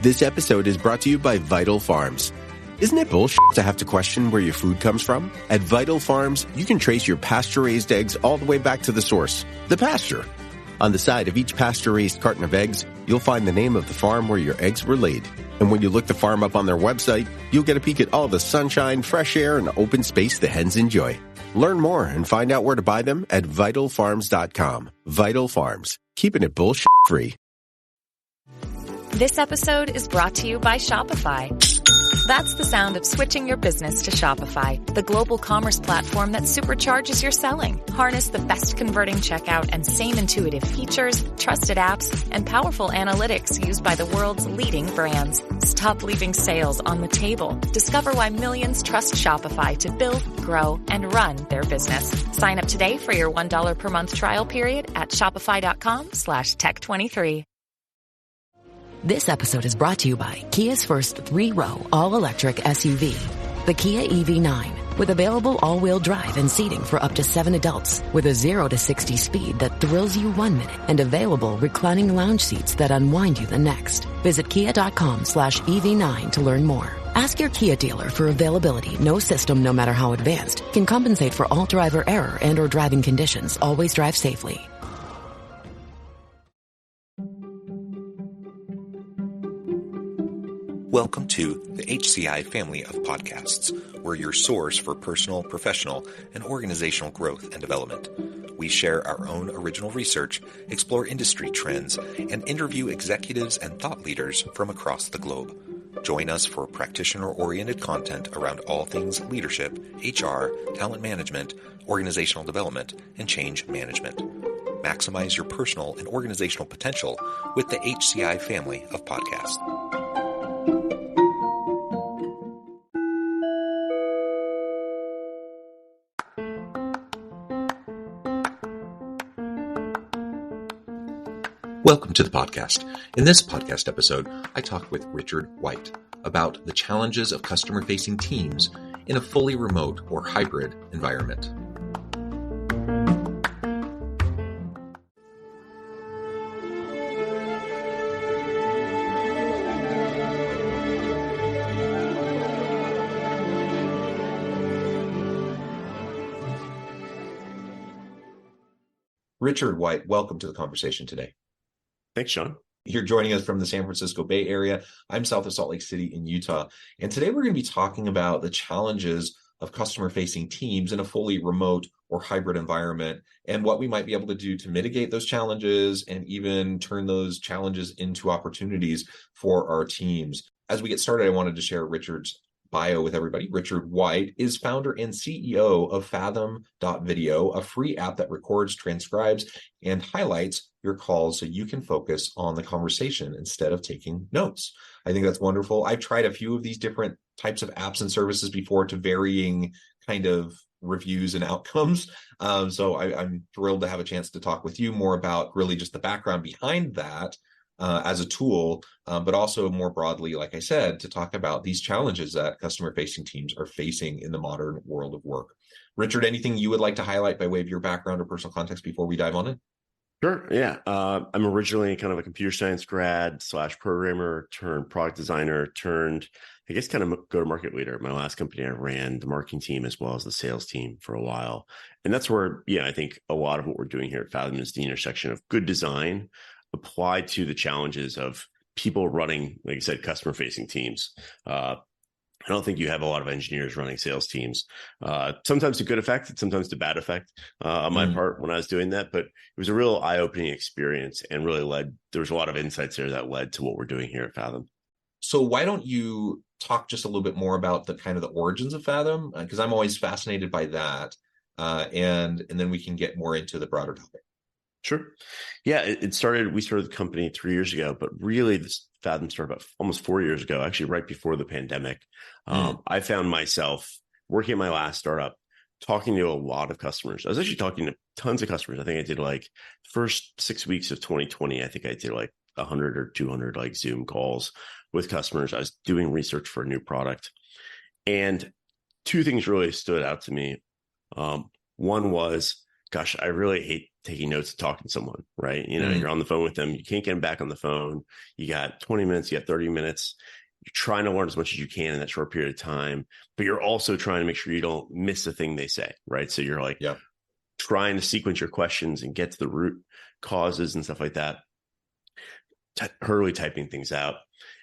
This episode is brought to you by Vital Farms. Isn't it bullshit to have to question where your food comes from? At Vital Farms, you can trace your pasture-raised eggs all the way back to the source, the pasture. On the side of each pasture-raised carton of eggs, you'll find the name of the farm where your eggs were laid. And when you look the farm up on their website, you'll get a peek at all the sunshine, fresh air, and open space the hens enjoy. Learn more and find out where to buy them at vitalfarms.com. Vital Farms, keeping it bullshit free. This episode is brought to you by Shopify. That's the sound of switching your business to Shopify, the global commerce platform that supercharges your selling. Harness the best converting checkout and same intuitive features, trusted apps, and powerful analytics used by the world's leading brands. Stop leaving sales on the table. Discover why millions trust Shopify to build, grow, and run their business. Sign up today for your $1 per month trial period at shopify.com/tech23. This episode is brought to you by Kia's first 3-row all-electric SUV, the Kia EV9, with available all-wheel drive and seating for up to 7 adults, with a 0 to 60 speed that thrills you 1 minute and available reclining lounge seats that unwind you the next. Visit kia.com/EV9 to learn more. Ask your Kia dealer for availability. No system, no matter how advanced, can compensate for all driver error and or driving conditions. Always drive safely. Welcome to the HCI family of podcasts. We're your source for personal, professional, and organizational growth and development. We share our own original research, explore industry trends, and interview executives and thought leaders from across the globe. Join us for practitioner-oriented content around all things leadership, HR, talent management, organizational development, and change management. Maximize your personal and organizational potential with the HCI family of podcasts. Welcome to the podcast. In this podcast episode, I talk with Richard White about the challenges of customer-facing teams in a fully remote or hybrid environment. Richard White, welcome to the conversation today. Thanks, Sean. You're joining us from the San Francisco Bay Area. I'm south of Salt Lake City in Utah. And today we're going to be talking about the challenges of customer-facing teams in a fully remote or hybrid environment and what we might be able to do to mitigate those challenges and even turn those challenges into opportunities for our teams. As we get started, I wanted to share Richard's bio with everybody. Richard White is founder and CEO of Fathom.video, a free app that records, transcribes, and highlights your calls so you can focus on the conversation instead of taking notes. I think that's wonderful. I've tried a few of these different types of apps and services before to varying kind of reviews and outcomes. So I'm thrilled to have a chance to talk with you more about really just the background behind that as a tool, but also more broadly, like I said, to talk about these challenges that customer-facing teams are facing in the modern world of work. Richard, anything you would like to highlight by way of your background or personal context before we dive on in? Sure. Yeah. I'm originally kind of a computer science grad / programmer turned product designer turned, I guess, kind of go-to-market leader. At my last company, I ran the marketing team as well as the sales team for a while. And that's where, I think a lot of what we're doing here at Fathom is the intersection of good design applied to the challenges of people running, like I said, customer-facing teams. I don't think you have a lot of engineers running sales teams. Sometimes to good effect, and sometimes to bad effect on my part when I was doing that. But it was a real eye-opening experience and really there was a lot of insights there that led to what we're doing here at Fathom. So why don't you talk just a little bit more about the kind of the origins of Fathom? Because I'm always fascinated by that. And then we can get more into the broader topic. Sure. Yeah, we started the company 3 years ago, but really this Fathom started about almost 4 years ago, actually right before the pandemic. I found myself working at my last startup, talking to a lot of customers. I was actually talking to tons of customers. I think I did first 6 weeks of 2020, I think I did 100 or 200 Zoom calls with customers. I was doing research for a new product. And two things really stood out to me. One was, gosh, I really hate taking notes and talking to someone, right? Mm. You're on the phone with them. You can't get them back on the phone. You got 20 minutes, you got 30 minutes. You're trying to learn as much as you can in that short period of time, but you're also trying to make sure you don't miss a thing they say, right? So you're like trying to sequence your questions and get to the root causes and stuff like that, hurriedly typing things out.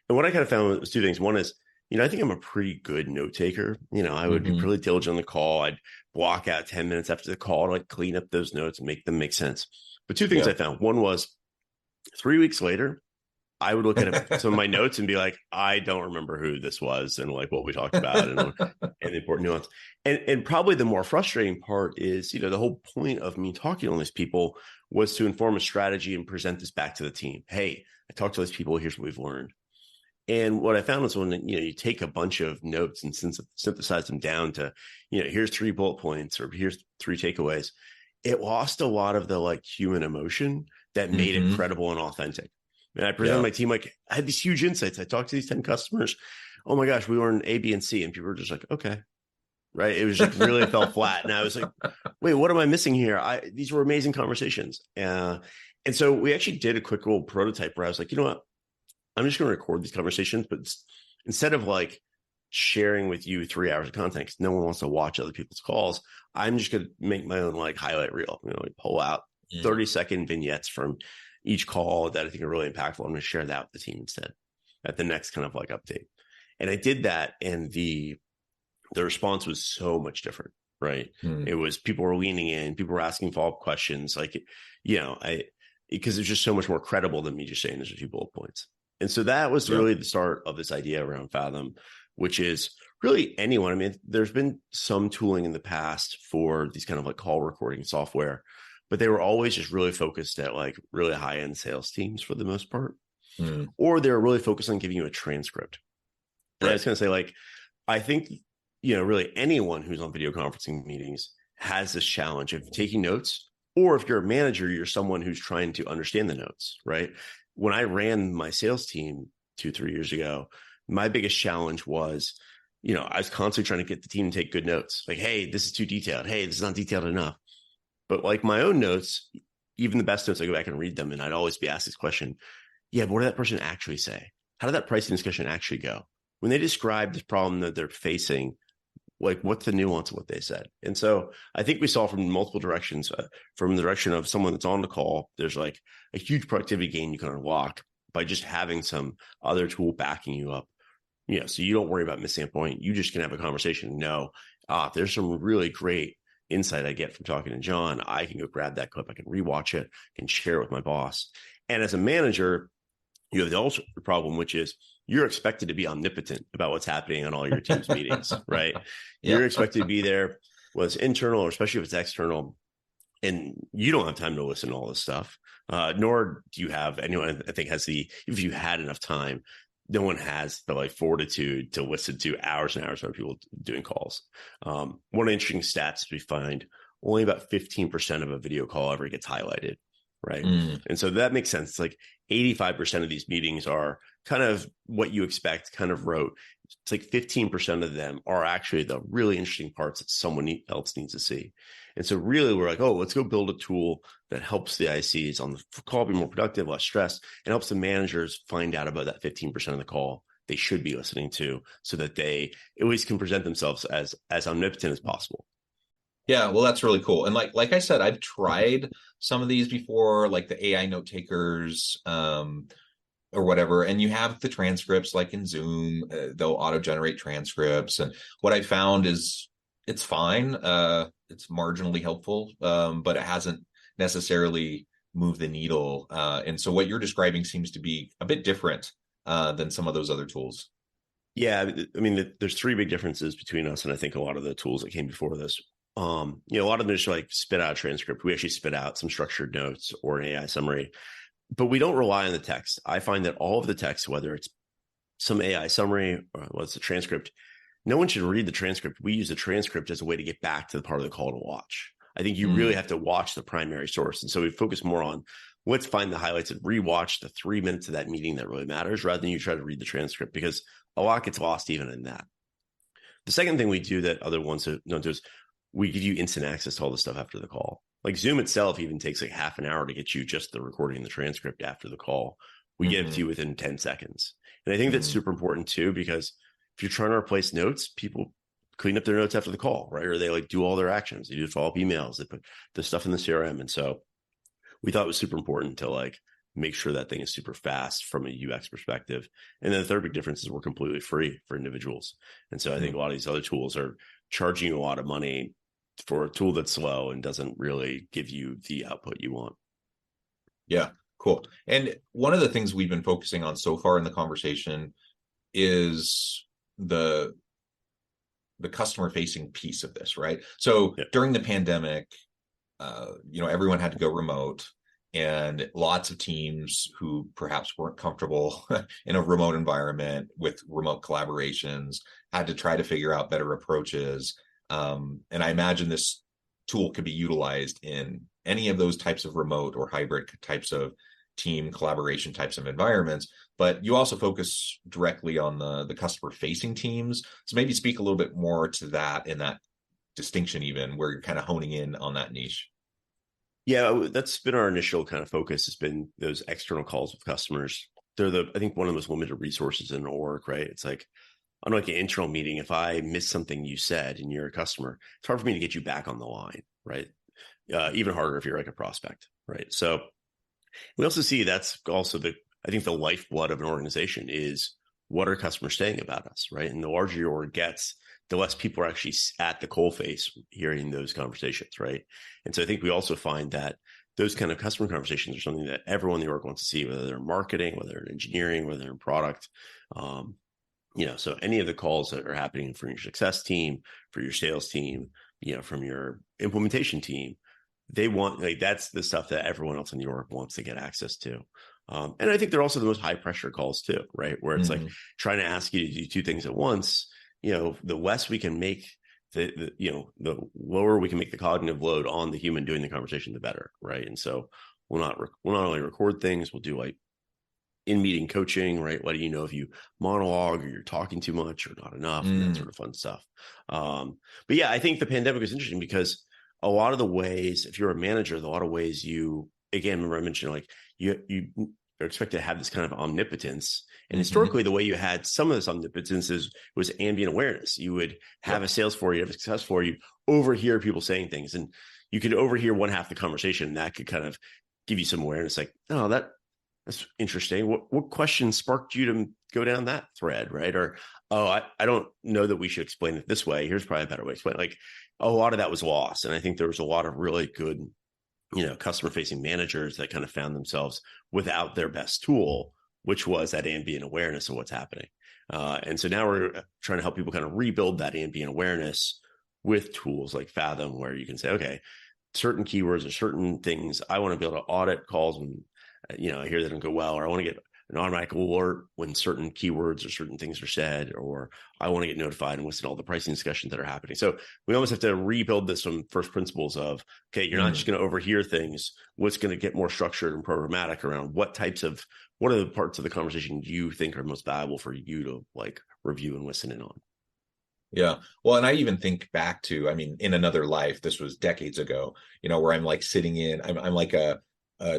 And what I kind of found was two things. One is, I think I'm a pretty good note taker. I would be really diligent on the call. I'd block out 10 minutes after the call to like clean up those notes and make them make sense. But two things I found. One was 3 weeks later, I would look at some of my notes and be like, I don't remember who this was and like what we talked about and the important nuance. And probably the more frustrating part is, the whole point of me talking to all these people was to inform a strategy and present this back to the team. Hey, I talked to these people. Here's what we've learned. And what I found was when you take a bunch of notes and synthesize them down to, here's 3 bullet points or here's 3 takeaways, it lost a lot of the like human emotion that made it credible and authentic. And I presented my team like I had these huge insights. I talked to these 10 customers. Oh my gosh, we learned A, B, and C, and people were just like, okay, right? It was like really fell flat, and I was like, wait, what am I missing here? These were amazing conversations, and so we actually did a quick little prototype where I was like, you know what? I'm just going to record these conversations, but instead of like sharing with you 3 hours of content, because no one wants to watch other people's calls, I'm just going to make my own like highlight reel. Like pull out 30-second vignettes from each call that I think are really impactful. I'm going to share that with the team instead at the next kind of like update. And I did that, and the response was so much different, right? It was people were leaning in, people were asking follow-up questions, like, because it's just so much more credible than me just saying there's a few bullet points. And so that was really the start of this idea around Fathom, which is really anyone. I mean, there's been some tooling in the past for these kind of like call recording software, but they were always just really focused at like really high-end sales teams for the most part, or they were really focused on giving you a transcript. And I was going to say, like, I think, really anyone who's on video conferencing meetings has this challenge of taking notes, or if you're a manager, you're someone who's trying to understand the notes, right? When I ran my sales team 2-3 years ago, my biggest challenge was, I was constantly trying to get the team to take good notes. Like, hey, this is too detailed. Hey, this is not detailed enough. But like my own notes, even the best notes, I go back and read them, and I'd always be asked this question. Yeah, but what did that person actually say? How did that pricing discussion actually go? When they describe this problem that they're facing, like what's the nuance of what they said? And so I think we saw from multiple directions, from the direction of someone that's on the call, there's like a huge productivity gain you can unlock by just having some other tool backing you up. So you don't worry about missing a point. You just can have a conversation and know, there's some really great insight I get from talking to John. I can go grab that clip. I can rewatch it, can share it with my boss. And as a manager, you have the also problem, which is you're expected to be omnipotent about what's happening on all your team's meetings, right? You're expected to be there, whether it's internal or especially if it's external, and you don't have time to listen to all this stuff. Nor do you have anyone, I think, if you had enough time, no one has the like fortitude to listen to hours and hours of people doing calls. One of the interesting stats we find, only about 15% of a video call ever gets highlighted, right? And so that makes sense. It's like 85% of these meetings are kind of what you expect, kind of rote. It's like 15% of them are actually the really interesting parts that someone else needs to see. And so really we're like, let's go build a tool that helps the ICs on the call be more productive, less stressed, and helps the managers find out about that 15% of the call they should be listening to, so that they always can present themselves as omnipotent as possible. Yeah, well, that's really cool. And like I said, I've tried some of these before, like the AI note takers, or whatever. And you have the transcripts, like in Zoom, they'll auto-generate transcripts. And what I found is it's fine. It's marginally helpful, but it hasn't necessarily moved the needle. And so what you're describing seems to be a bit different than some of those other tools. Yeah, I mean, there's 3 big differences between us and I think a lot of the tools that came before this. A lot of them just like spit out a transcript. We actually spit out some structured notes or an AI summary, but we don't rely on the text. I find that all of the text, whether it's some AI summary or whether it's a transcript, no one should read the transcript. We use the transcript as a way to get back to the part of the call to watch. I think you really have to watch the primary source. And so we focus more on let's find the highlights and rewatch the 3 minutes of that meeting that really matters, rather than you try to read the transcript, because a lot gets lost even in that. The second thing we do that other ones don't do is we give you instant access to all the stuff after the call. Like Zoom itself even takes like half an hour to get you just the recording and the transcript after the call. We get it to you within 10 seconds. And I think that's super important too, because if you're trying to replace notes, people clean up their notes after the call, right? Or they like do all their actions. They do follow-up emails. They put the stuff in the CRM. And so we thought it was super important to like make sure that thing is super fast from a UX perspective. And then the third big difference is we're completely free for individuals. And so I think a lot of these other tools are charging you a lot of money for a tool that's slow and doesn't really give you the output you want. Yeah, cool. And one of the things we've been focusing on so far in the conversation is the customer facing piece of this, right? So during the pandemic, everyone had to go remote, and lots of teams who perhaps weren't comfortable in a remote environment with remote collaborations had to try to figure out better approaches. And I imagine this tool could be utilized in any of those types of remote or hybrid types of team collaboration types of environments, but you also focus directly on the customer facing teams. So maybe speak a little bit more to that, in that distinction, even where you're kind of honing in on that niche. Yeah, that's been our initial kind of focus, has been those external calls with customers. They're I think one of the most limited resources in an org, right? It's like, unlike an internal meeting, if I miss something you said and you're a customer, it's hard for me to get you back on the line, right? Even harder if you're like a prospect, right? So we also see that's also I think the lifeblood of an organization is, what are customers saying about us, right? And the larger your org gets, the less people are actually at the coalface hearing those conversations, right? And so I think we also find that those kind of customer conversations are something that everyone in the org wants to see, whether they're in marketing, whether they're in engineering, whether they're in product. So any of the calls that are happening for your success team, for your sales team, from your implementation team, they want, like, that's the stuff that everyone else in the org wants to get access to. And I think they're also the most high pressure calls too, right? Where it's like trying to ask you to do two things at once. The less we can make the lower we can make the cognitive load on the human doing the conversation, the better, right? And so we'll not only record things, we'll do like in-meeting coaching, right? Letting you know if you monologue or you're talking too much or not enough, and that sort of fun stuff. But yeah, I think the pandemic was interesting because a lot of the ways, if you're a manager, a lot of ways again, remember I mentioned like you are expected to have this kind of omnipotence. And historically, the way you had some of this omnipotence was ambient awareness. You would have a sales floor, you have a success floor, you overhear people saying things, and you could overhear one half the conversation, and that could kind of give you some awareness, like, oh, that's interesting. What question sparked you to go down that thread, right? Or, oh, I don't know that we should explain it this way. Here's probably a better way to explain it. Like, a lot of that was lost. And I think there was a lot of really good, customer-facing managers that kind of found themselves without their best tool, which was that ambient awareness of what's happening. And so now we're trying to help people kind of rebuild that ambient awareness with tools like Fathom, where you can say, okay, certain keywords or certain things, I want to be able to audit calls when I hear they don't go well, or I want to get an automatic alert when certain keywords or certain things are said, or I want to get notified and listen to all the pricing discussions that are happening. So we almost have to rebuild this from first principles of, okay, you're not just going to overhear things. What's going to get more structured and programmatic around what are the parts of the conversation you think are most valuable for you to like review and listen in on? Yeah. Well, and I even think back to, in another life, this was decades ago, where I'm like sitting I'm like a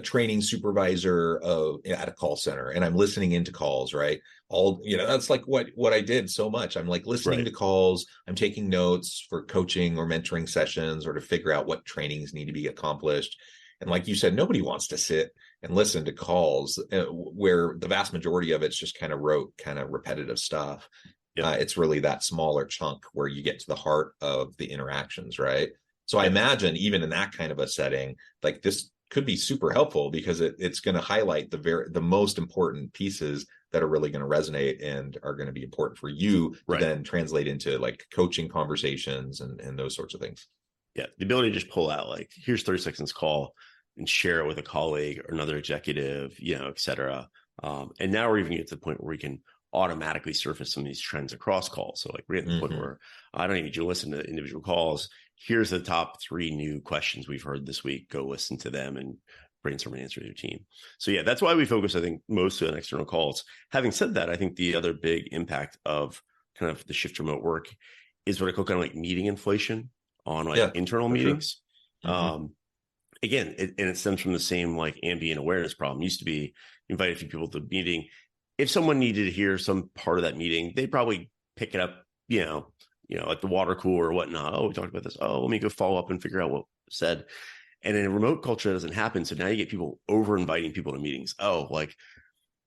training supervisor at a call center, and I'm listening into calls, right? That's like what I did so much. I'm like listening to calls. I'm taking notes for coaching or mentoring sessions, or to figure out what trainings need to be accomplished. And like you said, nobody wants to sit and listen to calls where the vast majority of it's just kind of rote, kind of repetitive stuff. It's really that smaller chunk where you get to the heart of the interactions, right? So I imagine even in that kind of a setting, like this could be super helpful, because it's going to highlight the most important pieces that are really going to resonate and are going to be important for you to then translate into like coaching conversations and those sorts of things. Yeah. The ability to just pull out like, here's 30 seconds call and share it with a colleague or another executive, et cetera. And now we're even getting to the point where we can automatically surface some of these trends across calls. So like we're at the point where I don't even need you to listen to individual calls. Here's the top 3 new questions we've heard this week. Go listen to them and brainstorm an answer to your team. So yeah, that's why we focus, I think, mostly on external calls. Having said that, I think the other big impact of kind of the shift to remote work is what I call kind of like meeting inflation on like internal meetings. Sure. again, it stems from the same like ambient awareness problem. It used to be invite a few people to the meeting. If someone needed to hear some part of that meeting, they'd probably pick it up, at the water cooler or whatnot. Oh, we talked about this. Oh, let me go follow up and figure out what was said. And in a remote culture, that doesn't happen. So now you get people over inviting people to meetings. Oh, like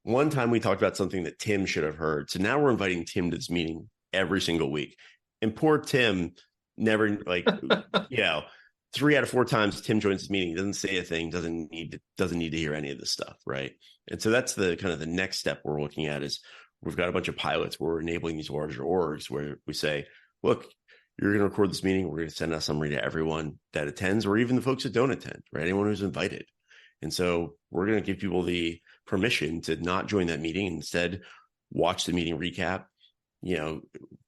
one time we talked about something that Tim should have heard. So now we're inviting Tim to this meeting every single week. And poor Tim never 3 out of 4 times Tim joins this meeting, doesn't say a thing, doesn't need to hear any of this stuff. Right. And so that's the kind of the next step we're looking at is we've got a bunch of pilots where we're enabling these larger orgs where we say, look, you're going to record this meeting. We're going to send a summary to everyone that attends, or even the folks that don't attend, right? Anyone who's invited. And so we're going to give people the permission to not join that meeting. Instead, watch the meeting recap,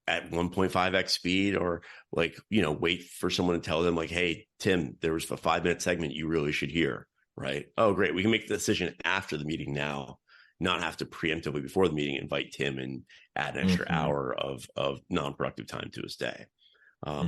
at 1.5x speed, or wait for someone to tell them like, hey, Tim, there was a 5-minute segment you really should hear, right? Oh, great. We can make the decision after the meeting now, not have to preemptively before the meeting invite Tim and add an extra hour of non-productive time to his day.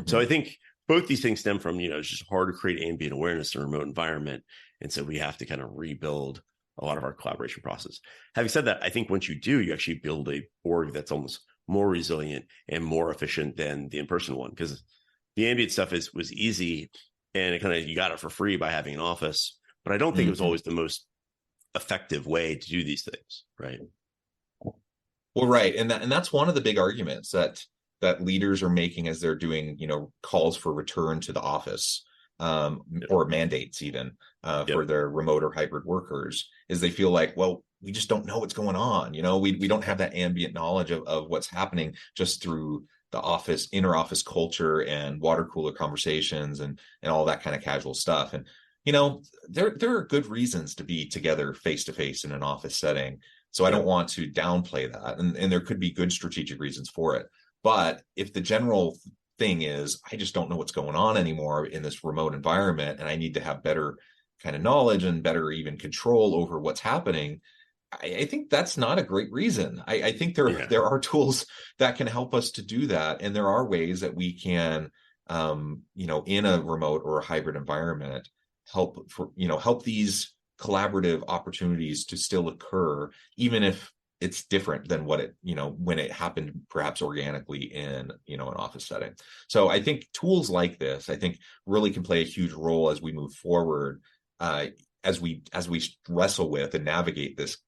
So I think both these things stem from, it's just hard to create ambient awareness in a remote environment. And so we have to kind of rebuild a lot of our collaboration process. Having said that, I think once you do, you actually build a org that's almost more resilient and more efficient than the in-person one, because the ambient stuff was easy and you got it for free by having an office. But I don't think it was always the most effective way to do these things, right? Well, right. And that's one of the big arguments that leaders are making as they're doing, calls for return to the office, or mandates even for their remote or hybrid workers, is they feel like, well, we just don't know what's going on. We don't have that ambient knowledge of what's happening just through the inner office culture and water cooler conversations and all that kind of casual stuff. And, there are good reasons to be together face to face in an office setting. So I don't want to downplay that. And there could be good strategic reasons for it. But if the general thing is, I just don't know what's going on anymore in this remote environment, and I need to have better kind of knowledge and better even control over what's happening, I think that's not a great reason. I think there are tools that can help us to do that. And there are ways that we can, in a remote or a hybrid environment, help these collaborative opportunities to still occur, even if it's different than what it, when it happened perhaps organically in, an office setting. So I think tools like this, really can play a huge role as we move forward, as we wrestle with and navigate this,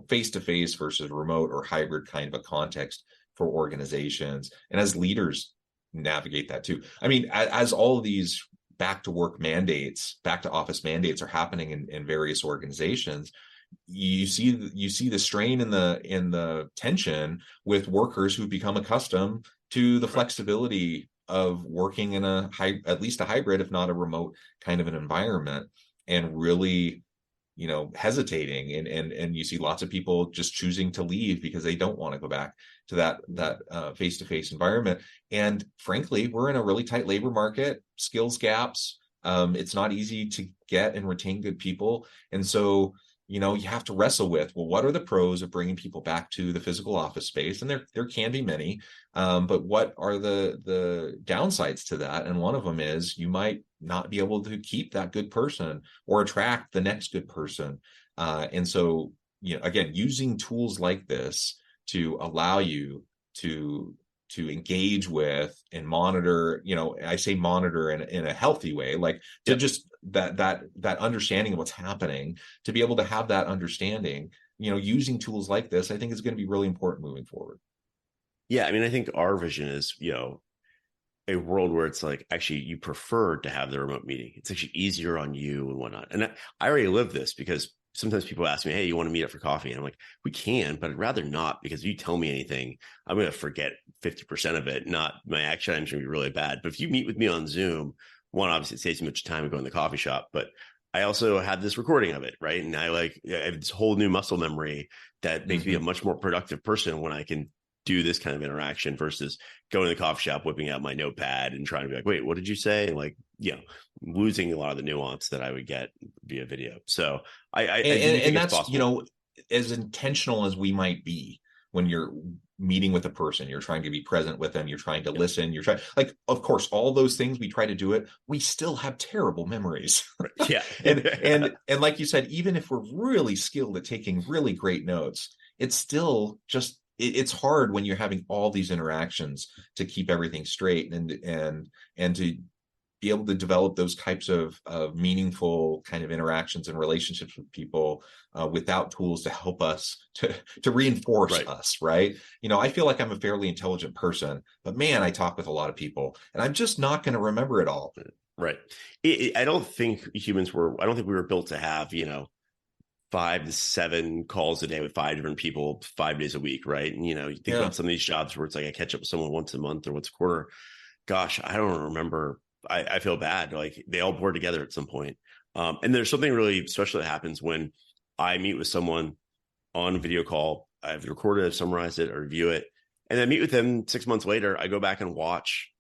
face-to-face versus remote or hybrid kind of a context for organizations, and as leaders navigate that too. I mean, as all of these back to office mandates are happening in various organizations, you see the strain in the tension with workers who become accustomed to the flexibility of working in at least a hybrid, if not a remote kind of an environment, and really hesitating, and you see lots of people just choosing to leave because they don't want to go back to that face-to-face environment. And frankly, we're in a really tight labor market, skills gaps. It's not easy to get and retain good people. And so, you have to wrestle with, well, what are the pros of bringing people back to the physical office space? And there can be many, but what are the downsides to that? And one of them is you might not be able to keep that good person or attract the next good person. And so, again, using tools like this to allow you to engage with and monitor, I say monitor in a healthy way, like to just that understanding of what's happening, to be able to have that understanding, using tools like this, I think is going to be really important moving forward. Yeah. I mean, I think our vision is, a world where it's like, actually, you prefer to have the remote meeting. It's actually easier on you and whatnot. And I already live this, because sometimes people ask me, hey, you want to meet up for coffee? And I'm like, we can, but I'd rather not, because if you tell me anything, I'm going to forget 50% of it. Not my action items going to be really bad. But if you meet with me on Zoom, one, obviously it saves me much time to go in the coffee shop, but I also have this recording of it, right? And I have this whole new muscle memory that makes me a much more productive person when I can do this kind of interaction versus going to the coffee shop, whipping out my notepad and trying to be like, wait, what did you say? And losing a lot of the nuance that I would get via video. So I think that's, as intentional as we might be, when you're meeting with a person, you're trying to be present with them, you're trying to listen, you're trying, like, of course, all those things, we try to do it. We still have terrible memories. Yeah. and like you said, even if we're really skilled at taking really great notes, it's still just, it's hard when you're having all these interactions to keep everything straight and to be able to develop those types of meaningful kind of interactions and relationships with people without tools to help us to reinforce us, right? I feel like I'm a fairly intelligent person, but man, I talk with a lot of people and I'm just not going to remember it all. Right. I don't think we were built to have, 5 to 7 calls a day with 5 different people 5 days a week, right? And, you think about some of these jobs where it's like I catch up with someone once a month or once a quarter. Gosh, I don't remember. I feel bad. Like they all blur together at some point. And there's something really special that happens when I meet with someone on a video call. I've recorded it, summarized it, or review it, and then meet with them 6 months later. I go back and watch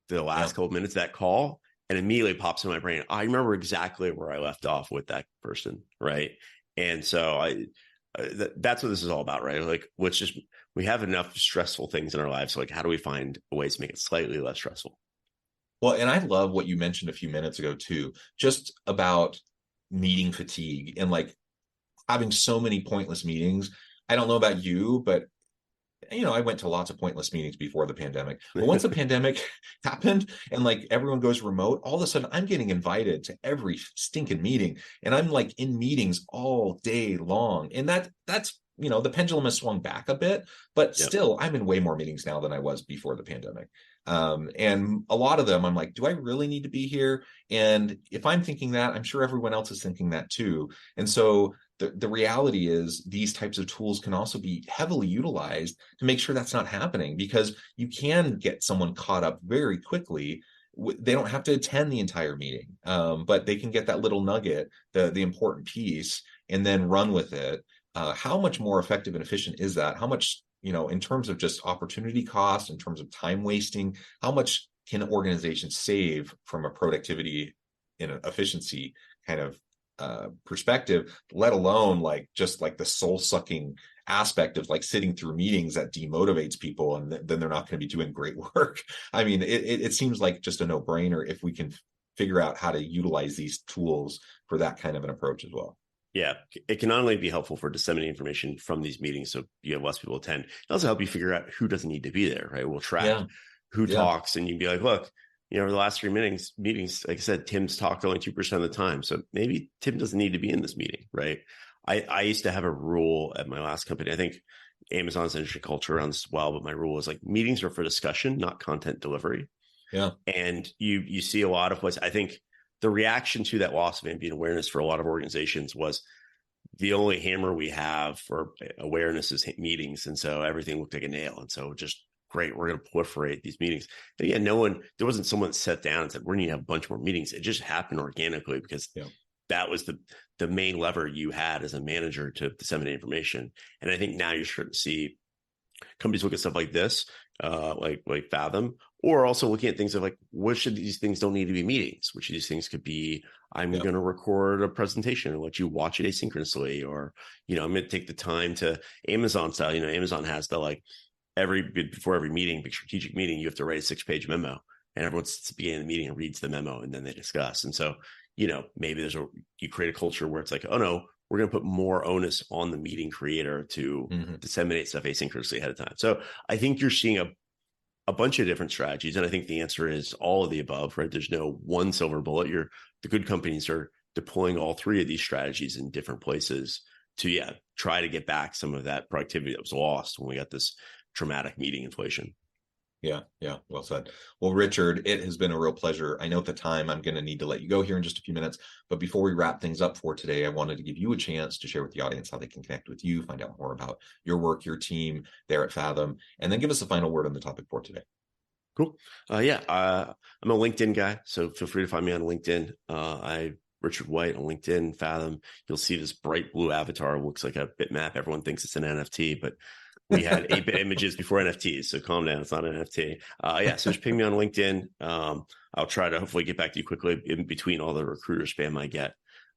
the last couple of minutes of that call, and immediately pops in my brain. I remember exactly where I left off with that person, right? And so that's what this is all about, right? Like, we have enough stressful things in our lives. So like, how do we find ways to make it slightly less stressful? Well, and I love what you mentioned a few minutes ago too, just about meeting fatigue and like having so many pointless meetings. I don't know about you, but I went to lots of pointless meetings before the pandemic. But once the pandemic happened and like everyone goes remote, all of a sudden I'm getting invited to every stinking meeting, and I'm like in meetings all day long. And that's the pendulum has swung back a bit, but still I'm in way more meetings now than I was before the pandemic. And a lot of them I'm like, do I really need to be here? And if I'm thinking that, I'm sure everyone else is thinking that too. And so the reality is these types of tools can also be heavily utilized to make sure that's not happening, because you can get someone caught up very quickly. They don't have to attend the entire meeting, but they can get that little nugget, the important piece, and then run with it. How much more effective and efficient is that? How much, in terms of just opportunity cost, in terms of time wasting, how much can organizations save from a productivity and an efficiency kind of perspective, let alone like just like the soul sucking aspect of like sitting through meetings that demotivates people, and then they're not going to be doing great work. I mean, it seems like just a no-brainer if we can figure out how to utilize these tools for that kind of an approach as well. Yeah, it can not only be helpful for disseminating information from these meetings so you have less people attend, it also help you figure out who doesn't need to be there, right? We'll track who talks, and you can be like, look, over the last 3 meetings, like I said, Tim's talked only 2% of the time. So maybe Tim doesn't need to be in this meeting, right? I used to have a rule at my last company. I think Amazon's an interesting culture around this as well, but my rule is like meetings are for discussion, not content delivery. Yeah. And you see a lot of places. I think the reaction to that loss of ambient awareness for a lot of organizations was the only hammer we have for awareness is meetings. And so everything looked like a nail. And so just great, we're going to proliferate these meetings. And yeah, there wasn't someone that sat down and said, we're going to have a bunch more meetings. It just happened organically because that was the main lever you had as a manager to disseminate information. And I think now you're starting to see companies look at stuff like this, like Fathom, or also looking at things of like, which of these things don't need to be meetings? Which of these things could be, I'm going to record a presentation and let you watch it asynchronously, or, I'm going to take the time to Amazon style. Amazon has the like before every meeting, big strategic meeting, you have to write a 6-page memo, and everyone sits at the beginning of the meeting and reads the memo, and then they discuss. And so, maybe you create a culture where it's like, oh no, we're going to put more onus on the meeting creator to disseminate stuff asynchronously ahead of time. So I think you're seeing a bunch of different strategies. And I think the answer is all of the above, right? There's no one silver bullet. The good companies are deploying all 3 of these strategies in different places to, try to get back some of that productivity that was lost when we got this dramatic meeting inflation. Yeah. Well said. Well, Richard, it has been a real pleasure. I know at the time I'm going to need to let you go here in just a few minutes, but before we wrap things up for today, I wanted to give you a chance to share with the audience how they can connect with you, find out more about your work, your team there at Fathom, and then give us a final word on the topic for today. Cool. I'm a LinkedIn guy, so feel free to find me on LinkedIn. Richard White on LinkedIn, Fathom. You'll see this bright blue avatar. It looks like a bitmap. Everyone thinks it's an NFT, but we had 8-bit images before NFTs, so calm down. It's not an NFT. So just ping me on LinkedIn. I'll try to hopefully get back to you quickly in between all the recruiter spam I get.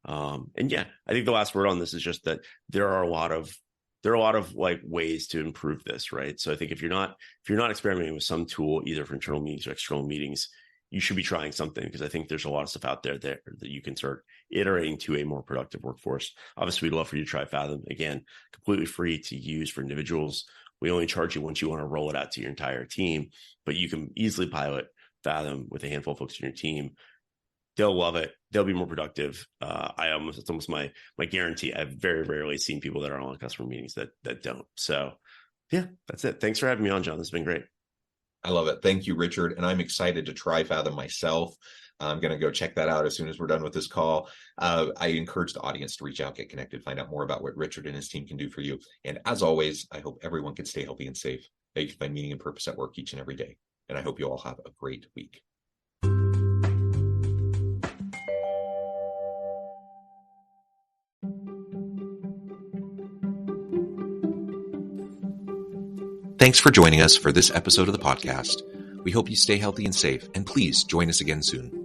I think the last word on this is just that there are a lot of there are a lot of like ways to improve this, right? So I think if you're not experimenting with some tool, either for internal meetings or external meetings, you should be trying something, because I think there's a lot of stuff out there that you can start iterating to a more productive workforce. Obviously, we'd love for you to try Fathom. Again, completely free to use for individuals. We only charge you once you want to roll it out to your entire team, but you can easily pilot Fathom with a handful of folks in your team. They'll love it. They'll be more productive. It's almost my guarantee. I've very rarely seen people that are on customer meetings that don't. So yeah, that's it. Thanks for having me on, John. This has been great. I love it. Thank you, Richard. And I'm excited to try Fathom myself. I'm going to go check that out as soon as we're done with this call. I encourage the audience to reach out, get connected, find out more about what Richard and his team can do for you. And as always, I hope everyone can stay healthy and safe, that you can find meaning and purpose at work each and every day. And I hope you all have a great week. Thanks for joining us for this episode of the podcast. We hope you stay healthy and safe, and please join us again soon.